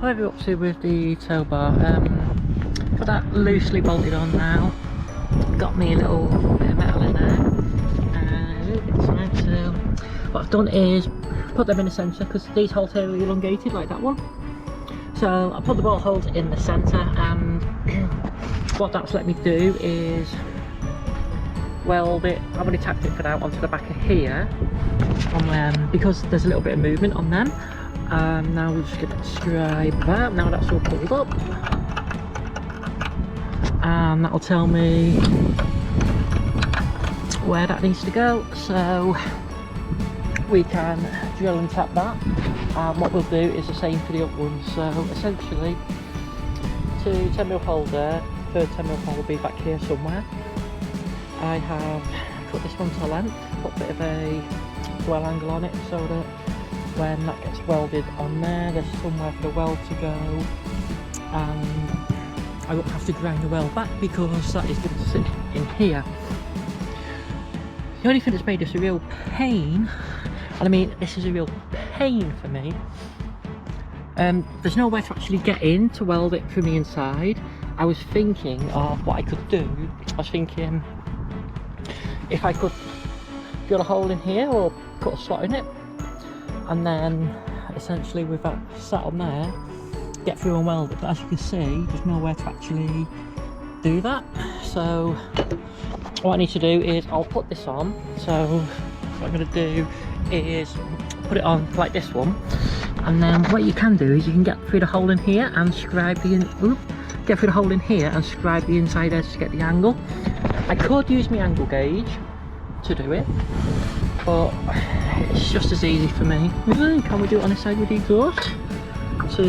what are we up to with the tow bar? Got that loosely bolted on now. Got me a little bit of metal in there. So what I've done is put them in the centre, because these holes here are elongated like that one. So I put the bolt holes in the centre, and what that's let me do is weld it. I've only tacked it for now onto the back of here, because there's a little bit of movement on them. Now we're just going to describe that. Now that's all pulled up, and that'll tell me where that needs to go, so we can drill and tap that. And what we'll do is the same for the up one. So essentially, 2 10mm holes there, third 10mm hole will be back here somewhere. I have cut this one to length, put a bit of a well angle on it so that when that gets welded on there, there's somewhere for the weld to go, and I won't have to grind the weld back because that is going to sit in here. The only thing that's made this a real pain, and I mean this is a real pain for me, there's nowhere to actually get in to weld it from the inside. I was thinking of what I could do. I was thinking if I could drill a hole in here or cut a slot in it, and then essentially with that sat on there, get through and weld it. But as you can see, there's nowhere to actually do that. So what I need to do is I'll put this on. So what I'm going to do is put it on like this one, and then what you can do is you can get through the hole in here and scribe the get through the hole in here and scribe the inside edge to get the angle. I could use my angle gauge to do it, but it's just as easy for me. Can we do it on this side with the exhaust? So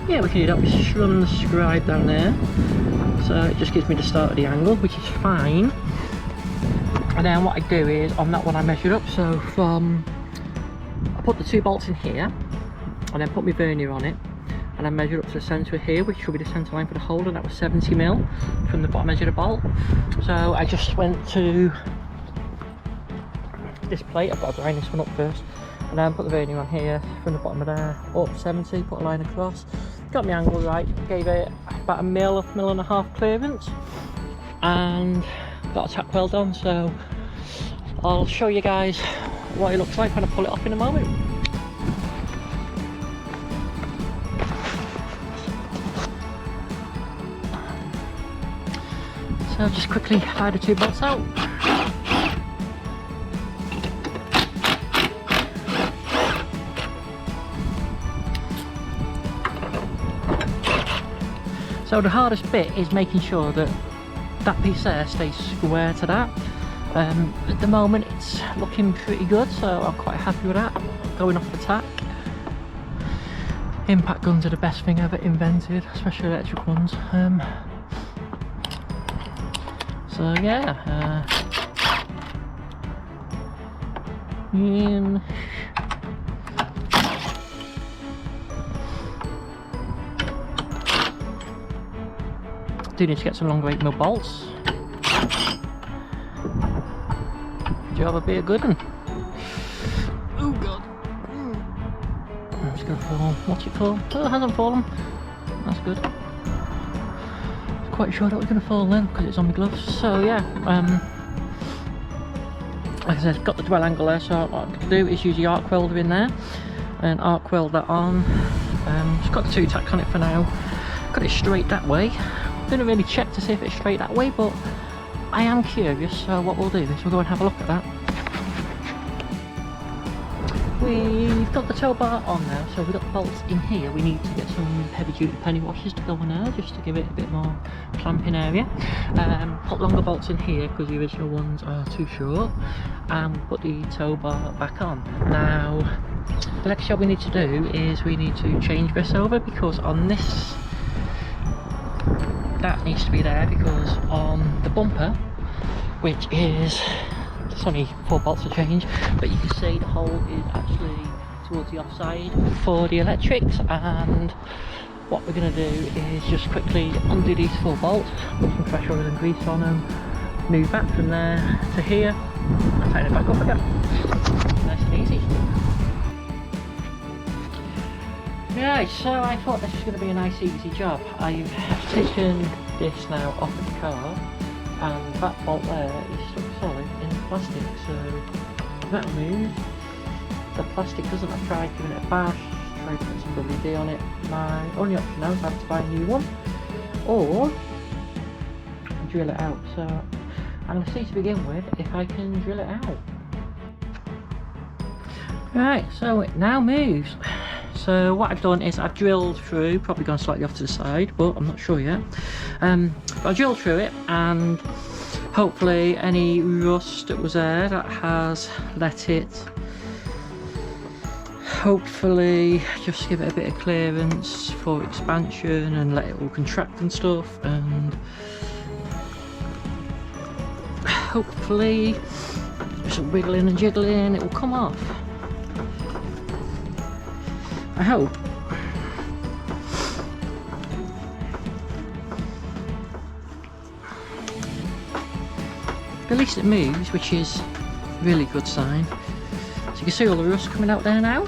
yeah, we can do that. We just run the scribe down there, so it just gives me the start of the angle, which is fine. And then what I do is on that one I measure up. So from, I put the 2 bolts in here and then put my vernier on it, and I measure up to the centre here, which should be the centre line for the hole, and that was 70mm from the bottom edge of the bolt. So I just went to this plate. I've got to grind this one up first, and then put the vernier on here from the bottom of there up 70, put a line across, got my angle right, gave it about a mil and a half clearance, and got a tack weld on. So I'll show you guys what it looks like when I pull it off in a moment. So just quickly fire the 2 bolts out. So the hardest bit is making sure that that piece there stays square to that. At the moment it's looking pretty good, so I'm quite happy with that. Going off the tack. Impact guns are the best thing ever invented, especially electric ones. So yeah, do need to get some longer 8mm bolts. Job would be a good one. Oh god. I'm just gonna fall. What's it fall? Oh, it hasn't fallen. That's good. Quite sure that we're going to fall then because it's on my gloves. So yeah, like I said, got the dwell angle there, so what I'm going to do is use the arc welder in there and arc weld that on. Just got the 2 tack on it for now. Got it straight that way. Didn't really check to see if it's straight that way, but I am curious, so what we'll do is we'll go and have a look at that. We've got the tow bar on now, so we've got the bolts in here. We need to get some heavy duty penny washers to go in there just to give it a bit more clamping area. Put longer bolts in here because the original ones are too short, and put the tow bar back on. Now the next job we need to do is we need to change this over, because on this, that needs to be there, because on the bumper, which is, it's only 4 bolts to change, but you can see the hole is actually towards the offside for the electrics. And what we're going to do is just quickly undo these 4 bolts, put some fresh oil and grease on them, move back from there to here and tighten it back up again. Nice and easy. Right, so I thought this was going to be a nice easy job. I've taken this now off of the car, and that bolt there is stuck solid in the plastic, so that'll move. The plastic doesn't. I've tried giving it a bash, tried putting some WD on it. My only option now is I have to buy a new one, or drill it out. So I'm going to see to begin with if I can drill it out. Right, so it now moves. So what I've done is I've drilled through, probably gone slightly off to the side, but I'm not sure yet. But I drilled through it, and hopefully any rust that was there that has let it, hopefully just give it a bit of clearance for expansion and let it all contract and stuff, and hopefully some wiggling and jiggling, it will come off. I hope. But at least it moves, which is a really good sign. So you can see all the rust coming out there now.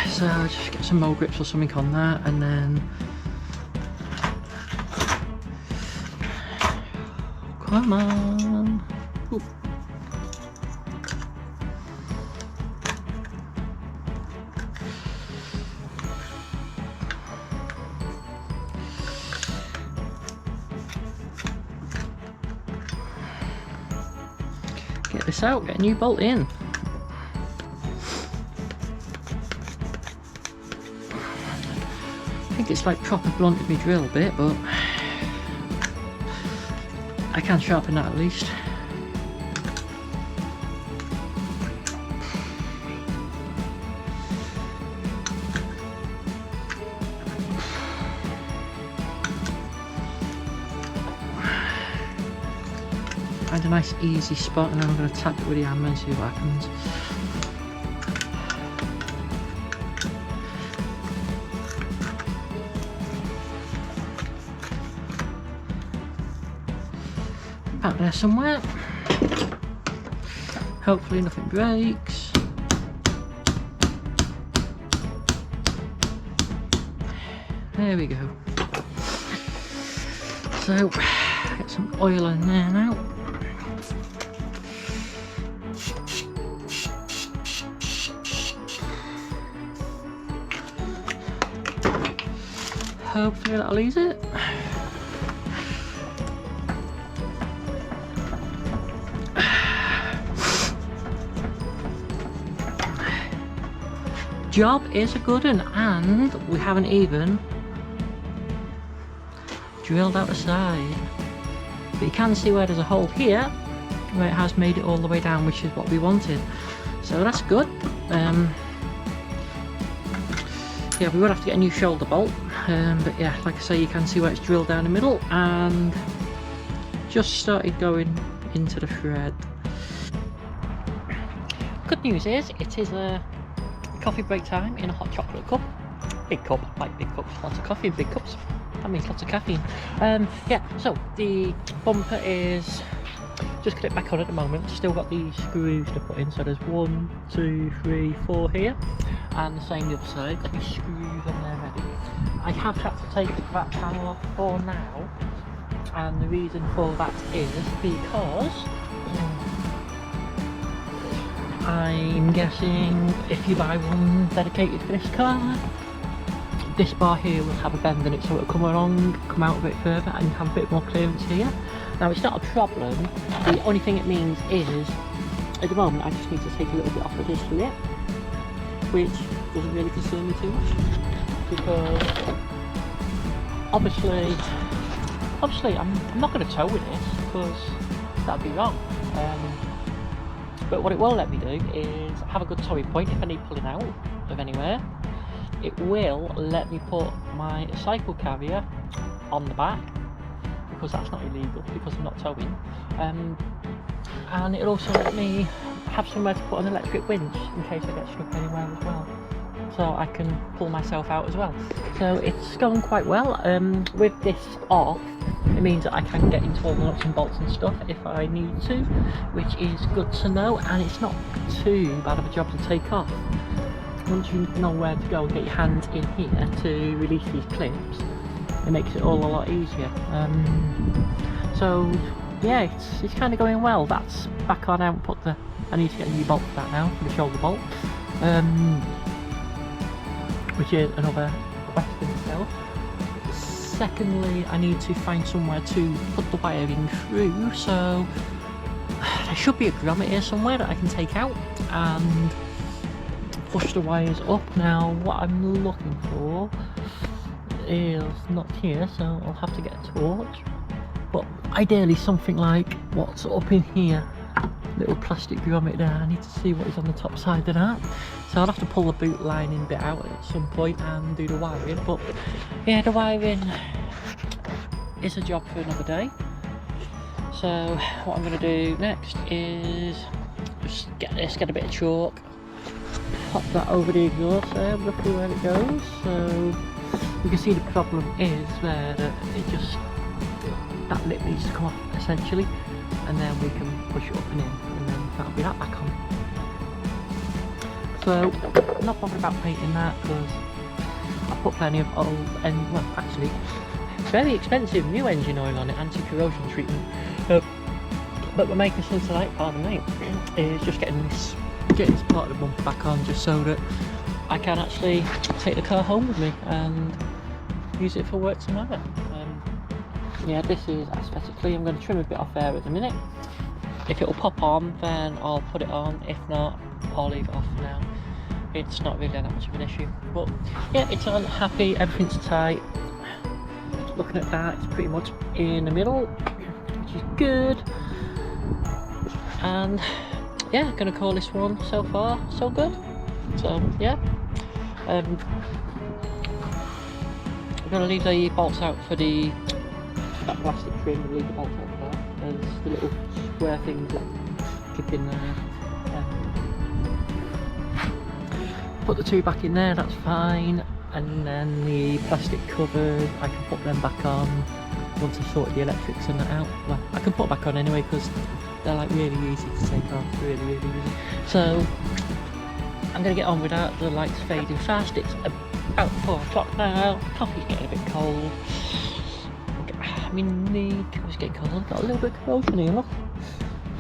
So I'll just get some mold grips or something on that, and then come on. Ooh. Get this out, get a new bolt in. I think it's like proper blunted me drill a bit, but I can sharpen that at least. Find a nice easy spot, and then I'm going to tap it with the hammer and see what happens. Back there somewhere. Hopefully nothing breaks. There we go. So get some oil in there now. Hopefully that'll ease it. Job is a good one, and we haven't even drilled out the side. But you can see where there's a hole here, where it has made it all the way down, which is what we wanted. So that's good. Yeah, we would have to get a new shoulder bolt, but yeah, like I say, you can see where it's drilled down the middle and just started going into the thread. Good news is, it is a coffee break time in a hot chocolate cup. Big cup, like big cups, lots of coffee in big cups. That means lots of caffeine. Yeah, so the bumper is just got it back on at the moment. Still got these screws to put in, so there's 1, 2, 3, 4 here, and the same the other side. Got these screws on there ready. I have had to take that panel off for now, and the reason for that is because I'm guessing if you buy one dedicated for this car, this bar here will have a bend in it, so it'll come along, come out a bit further, and have a bit more clearance here. Now it's not a problem, the only thing it means is, at the moment I just need to take a little bit off of this here, which doesn't really concern me too much, because obviously I'm not going to tow with this, because that'd be wrong. But what it will let me do is have a good towing point if I need pulling out of anywhere. It will let me put my cycle carrier on the back, because that's not illegal, because I'm not towing. And it'll also let me have somewhere to put an electric winch in case I get stuck anywhere as well, so I can pull myself out as well. So it's going quite well. With this off, It means that I can get into all the nuts and bolts and stuff if I need to, which is good to know, and it's not too bad of a job to take off. Once you know where to go and get your hands in here to release these clips, it makes it all a lot easier. So yeah, it's kind of going well. That's back on. I need to get a new bolt for that now, for the shoulder bolt, which is another question itself. Secondly, I need to find somewhere to put the wiring through, so there should be a grommet here somewhere that I can take out and push the wires up. Now what I'm looking for is not here, so I'll have to get a torch, but ideally something like what's up in here, little plastic grommet there. I need to see what is on the top side of that, so I'll have to pull the boot lining bit out at some point and do the wiring. But yeah, the wiring is a job for another day. So what I'm going to do next is just get a bit of chalk, pop that over the exhaust there, roughly where it goes. So you can see the problem is there that that lip needs to come off essentially, and then we can push it up and in, and then that'll be that back on. So I'm not bothered about painting that because I put plenty of old, and well, actually very expensive new engine oil on it, anti-corrosion treatment. But we're making some tonight, pardon me, is just getting this part of the bumper back on, just so that I can actually take the car home with me and use it for work tomorrow. Yeah, this is aesthetically, I'm going to trim a bit off there at the minute. If it'll pop on, then I'll put it on. If not, I'll leave it off for now. It's not really that much of an issue. But yeah, it's on, happy, everything's tight. Looking at that, it's pretty much in the middle, which is good. And yeah, gonna call this one so far so good. So yeah, I'm gonna leave the bolts out for that plastic trim. Leave the bolts out for that. There's the little square things that clip in there. Put the two back in there, that's fine. And then the plastic covers, I can put them back on once I've sorted the electrics and that out. Well, I can put back on anyway because they're like really easy to take off, really easy. So I'm going to get on with that. The light's fading fast. It's about 4 o'clock now. Coffee's getting a bit cold. I mean, the coffee's getting cold. I've got a little bit of corrosion here, look.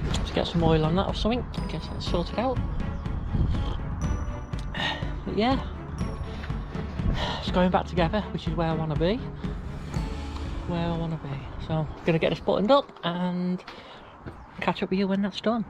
Let's get some oil on that or something. I guess that's sorted out. But yeah, it's going back together, which is where I want to be. So I'm going to get this buttoned up and catch up with you when that's done.